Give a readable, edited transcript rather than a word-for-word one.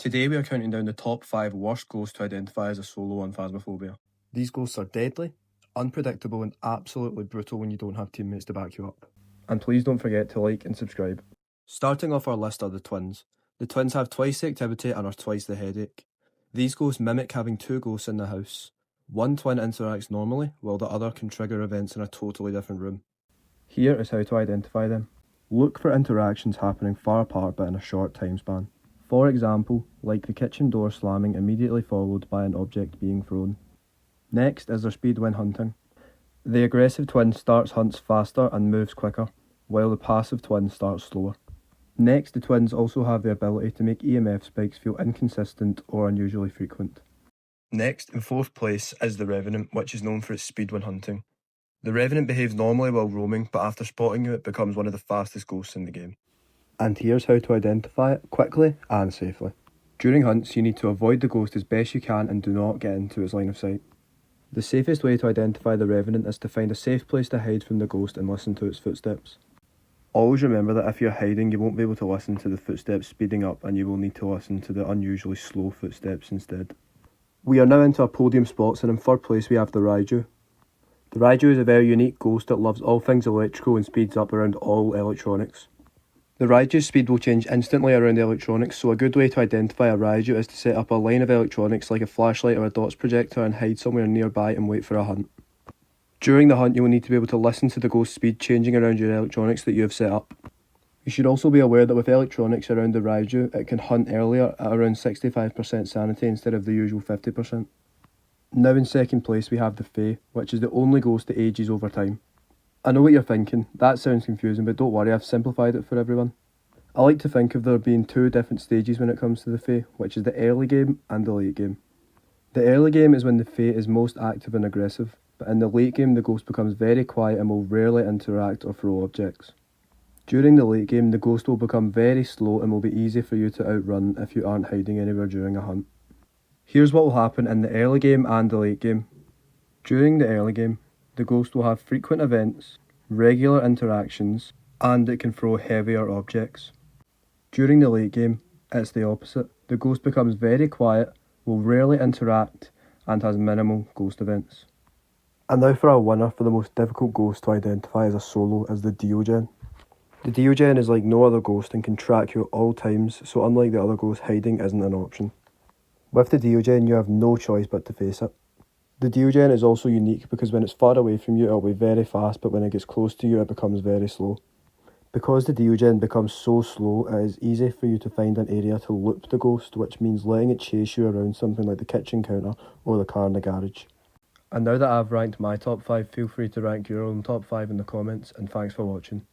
Today we are counting down the top 5 worst ghosts to identify as a solo on phasmaphobia. These ghosts are deadly, unpredictable and absolutely brutal when you don't have teammates to back you up. And please don't forget to like and subscribe. Starting off our list are the twins. The twins have twice the activity and are twice the headache. These ghosts mimic having two ghosts in the house. One twin interacts normally, while the other can trigger events in a totally different room. Here is how to identify them. Look for interactions happening far apart but in a short time span. For example, like the kitchen door slamming immediately followed by an object being thrown. Next is their speed when hunting. The aggressive twin starts hunts faster and moves quicker, while the passive twin starts slower. Next, the twins also have the ability to make EMF spikes feel inconsistent or unusually frequent. Next, in fourth place, is the Revenant, which is known for its speed when hunting. The Revenant behaves normally while roaming, but after spotting you it becomes one of the fastest ghosts in the game. And here's how to identify it quickly and safely. During hunts, you need to avoid the ghost as best you can and do not get into its line of sight. The safest way to identify the Revenant is to find a safe place to hide from the ghost and listen to its footsteps. Always remember that if you're hiding, you won't be able to listen to the footsteps speeding up and you will need to listen to the unusually slow footsteps instead. We are now into our podium spots, and in third place we have the Raiju. The Raiju is a very unique ghost that loves all things electrical and speeds up around all electronics. The Raiju's speed will change instantly around the electronics, so a good way to identify a Raiju is to set up a line of electronics like a flashlight or a dots projector and hide somewhere nearby and wait for a hunt. During the hunt, you will need to be able to listen to the ghost speed changing around your electronics that you have set up. You should also be aware that with electronics around the Raiju, it can hunt earlier at around 65% sanity instead of the usual 50%. Now in second place we have the Fae, which is the only ghost that ages over time. I know what you're thinking, that sounds confusing, but don't worry, I've simplified it for everyone. I like to think of there being two different stages when it comes to the Fae, which is the early game and the late game. The early game is when the Fae is most active and aggressive, but in the late game the ghost becomes very quiet and will rarely interact or throw objects. During the late game the ghost will become very slow and will be easy for you to outrun if you aren't hiding anywhere during a hunt. Here's what will happen in the early game and the late game. During the early game, the ghost will have frequent events, regular interactions, and it can throw heavier objects. During the late game, it's the opposite. The ghost becomes very quiet, will rarely interact, and has minimal ghost events. And now for our winner for the most difficult ghost to identify as a solo is the Diogen. The Diogen is like no other ghost and can track you at all times, so unlike the other ghosts, hiding isn't an option. With the Diogen, you have no choice but to face it. The Diogen is also unique because when it's far away from you, it'll be very fast, but when it gets close to you, it becomes very slow. Because the Diogen becomes so slow, it is easy for you to find an area to loop the ghost, which means letting it chase you around something like the kitchen counter or the car in the garage. And now that I've ranked my top 5, feel free to rank your own top 5 in the comments, and thanks for watching.